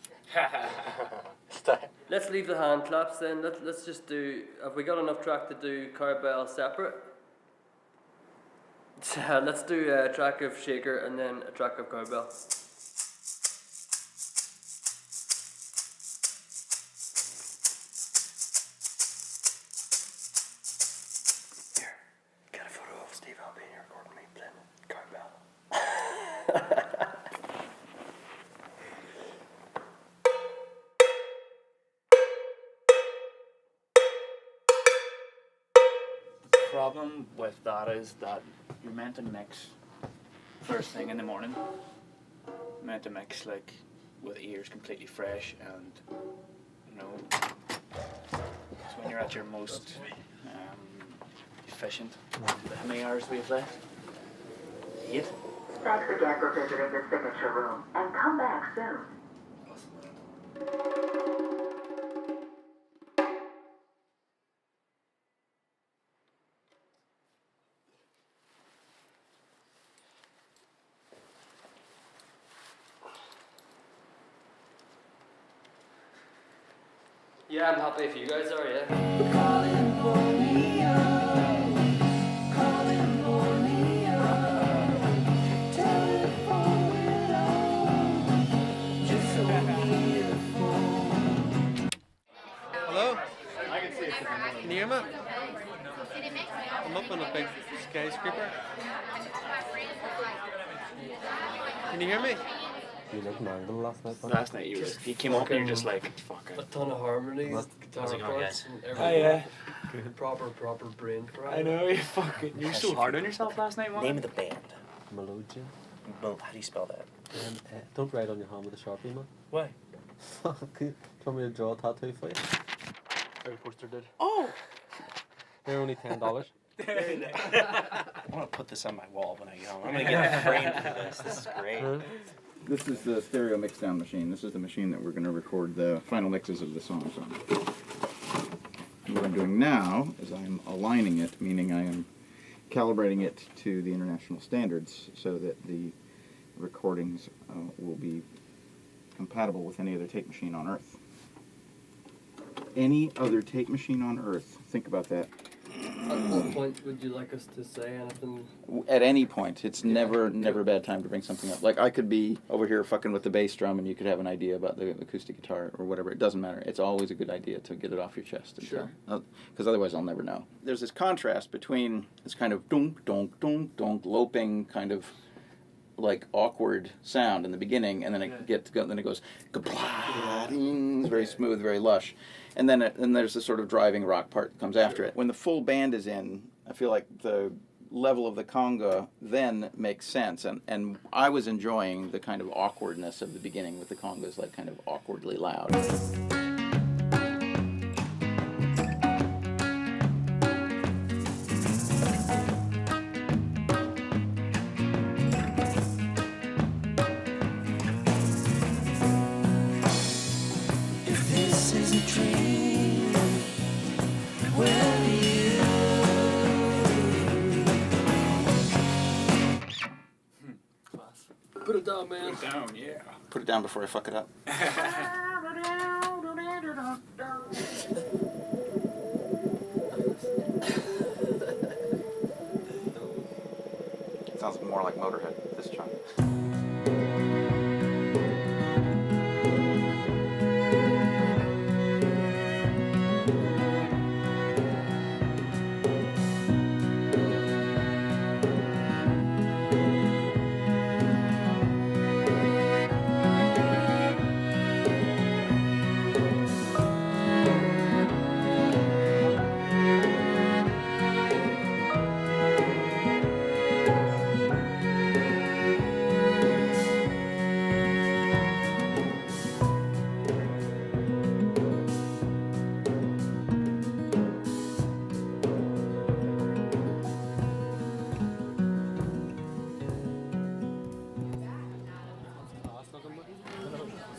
Let's leave the hand claps then. Let's just do. Have we got enough track to do Cowbell separate? Let's do a track of Shaker and then a track of Cowbell. Here, get a photo of Steve Albini recording me playing Cowbell. The problem with that is that you're meant to mix first thing in the morning. Meant to mix like with ears completely fresh, and you know, it's when you're at your most efficient. How many hours do we have left? 8. Thanks again for visiting the signature room, and come back soon. Yeah, I'm happy if you guys are, yeah. Calling Borneo, calling Borneo, telephone it on, just so I'm up in a big skyscraper. Can you hear me? You looked mangled last night. Last night you came up and you're just like, fuck A it. ton of harmonies, How's guitar it going, parts, guys? and Oh everything. yeah. Proper brain fry. I know, you fucking, you're so hard on yourself last night, man. Name of the band. Melodian. Well, how do you spell that? Don't write on your hand with a Sharpie, man. Why? Do you want me to draw a tattoo for you? Harry Poster did. Oh! They're only $10. I want to put this on my wall when I get home. I'm going to get a frame for this. This is great. This is the stereo mixdown machine. This is the machine that we're going to record the final mixes of the songs on. And what I'm doing now is I'm aligning it, meaning I am calibrating it to the international standards so that the recordings will be compatible with any other tape machine on Earth. Any other tape machine on Earth. Think about that. At what point would you like us to say anything? At any point. It's never a bad time to bring something up. Like, I could be over here fucking with the bass drum and you could have an idea about the acoustic guitar or whatever. It doesn't matter. It's always a good idea to get it off your chest. Sure. Because otherwise I'll never know. There's this contrast between this kind of dunk, dunk, dunk, dunk, loping kind of like awkward sound in the beginning, and then then it goes kapla, it's very smooth, very lush, and then there's this sort of driving rock part that comes after it. When the full band is in, I feel like the level of the conga then makes sense, and I was enjoying the kind of awkwardness of the beginning with the congas like kind of awkwardly loud. If this is a dream, where are you? Put it down, man. Put it down, yeah. Put it down before I fuck it up. Sounds more like Motorhead this chunk.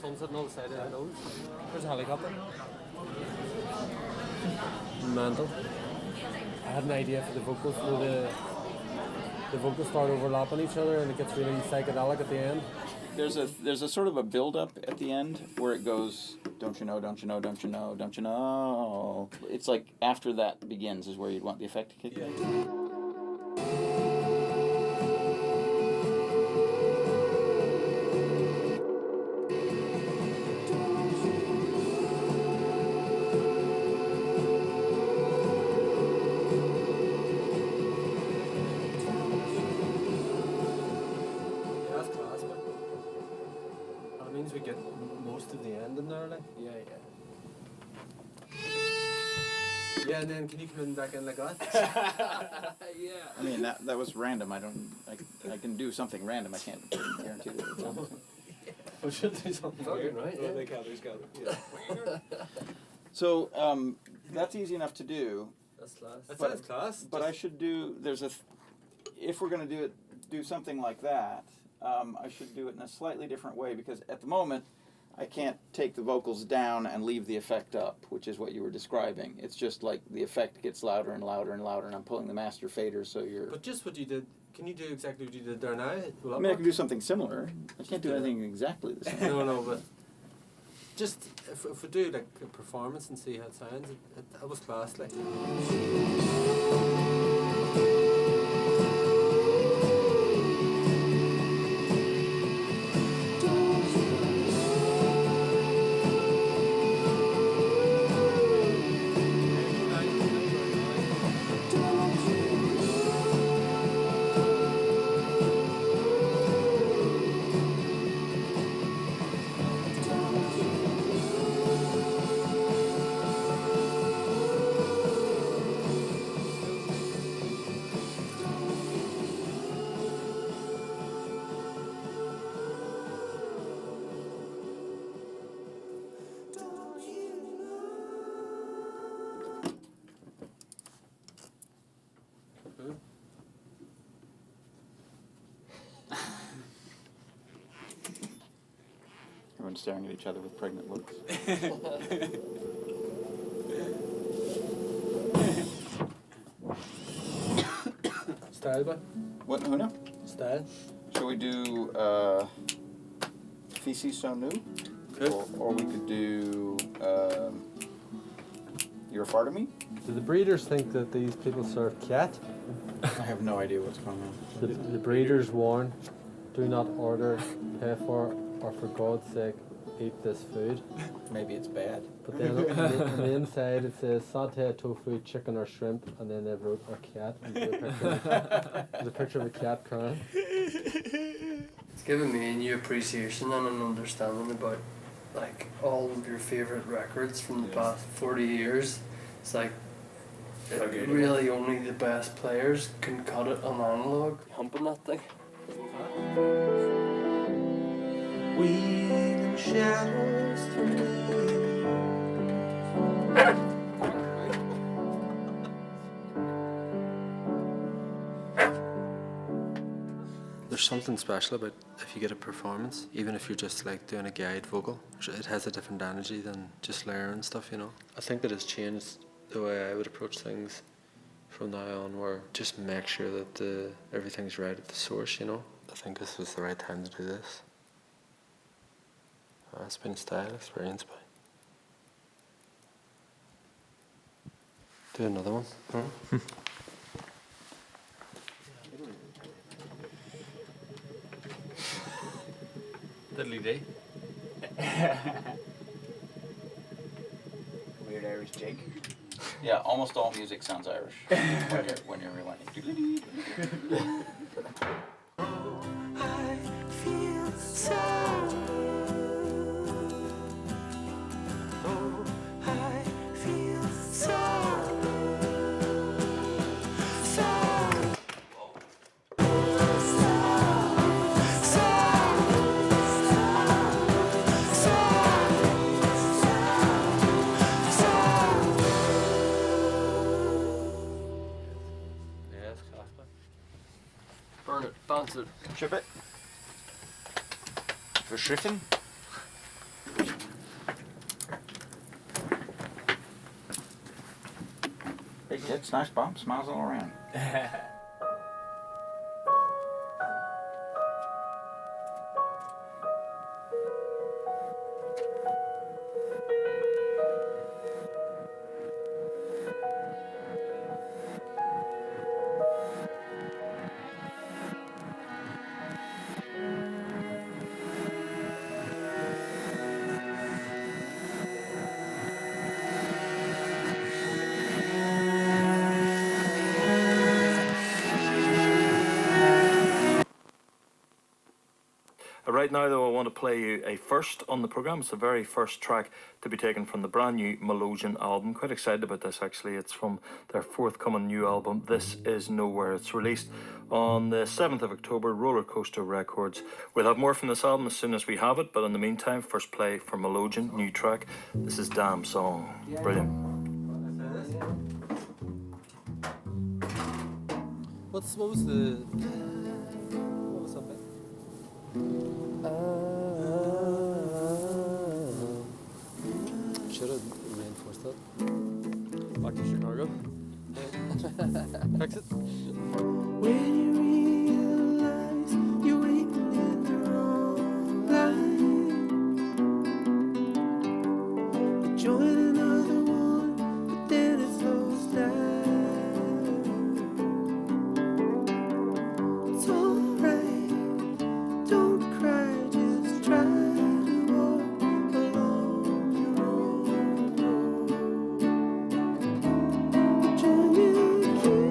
Sun sitting on the side of the nose. There's a helicopter. Mental. I had an idea for the vocals. You know, the vocals start overlapping each other and it gets really psychedelic at the end. There's a sort of a build up at the end where it goes, don't you know, don't you know, don't you know, don't you know. It's like after that begins is where you'd want the effect to kick in. Yeah, that's class, man. That means we get most of the end in there, like. Yeah. Yeah, and then can you come in back in like that? Yeah. I mean, that was random. I can do something random. I can't guarantee that it's on. We should do something weird, right? Yeah. They got it. So that's easy enough to do. That's class. That sounds class. But I should do. If we're going to do something like that, I should do it in a slightly different way because at the moment I can't take the vocals down and leave the effect up, which is what you were describing. It's just like the effect gets louder and louder and louder, and I'm pulling the master fader, so you're. But just what you did. Can you do exactly what you did there now? Will that I mean, I work? can do something similar. I can't do anything exactly the same. No, but just if we do like a performance and see how it sounds, that was class, like. around staring at each other with pregnant looks. Style, boy? What, Huna? Style? Shall we do Feces So New? Or we could do You're a Fart of Me? Do the breeders think that these people serve cat? I have no idea what's going on. The breeders warn, do not order, pay for, or for God's sake, eat this food. Maybe it's bad. But then on the inside it says sauteed tofu, chicken or shrimp, and then they wrote or cat. And there's a picture of a cat crying. It's given me a new appreciation and an understanding about like all of your favourite records from the past 40 years. It's like really only the best players can cut it on analog. Humping that thing. Weaving shadows through the There's something special about if you get a performance, even if you're just like doing a guide vocal, it has a different energy than just layering stuff, you know. I think that has changed the way I would approach things from now on, where just make sure that everything's right at the source, you know. I think this was the right time to do this. It's been a style experience, but do another one. Huh? Diddly day. Weird Irish jig. Yeah, almost all music sounds Irish when you're rewinding. I feel sad. Oh, I feel sad. Sad. Burn it, bounce it. Chip it. Verschriffen. Big hits, nice bump, smiles all around. Right now, though, I want to play you a first on the programme. It's the very first track to be taken from the brand new Melogen album. Quite excited about this, actually. It's from their forthcoming new album, This Is Nowhere. It's released on the 7th of October, Roller Coaster Records. We'll have more from this album as soon as we have it, but in the meantime, first play for Melogen, new track. This is Damn Song. Brilliant. What was the... What was that bit? Should have reinforced that. Back to Chicago. Fix it. When you realize you're waiting in the wrong line, you join another one, but then it slows down. It's alright, don't cry, just try to walk along your own road. Join the queue.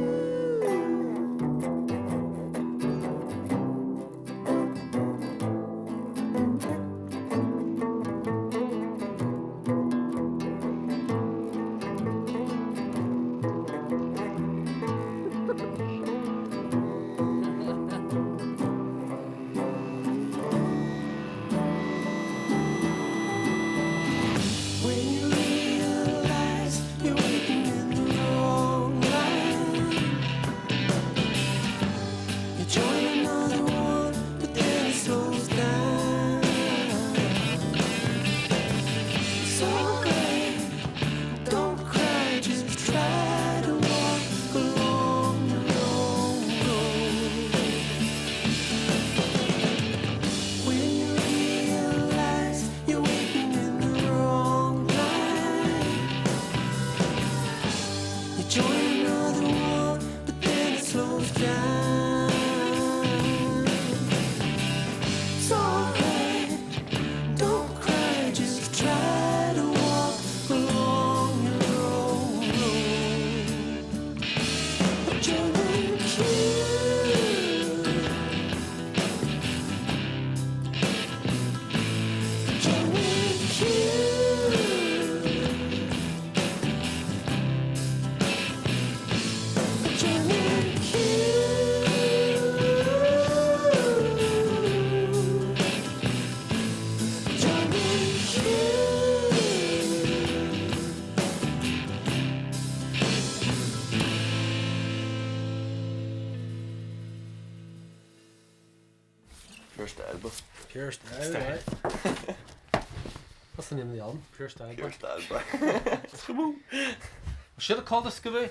Pure Style, but Pure Style, right? What's the name of the album? Pure Style. Pure Style, boy. We should have called it Scooby.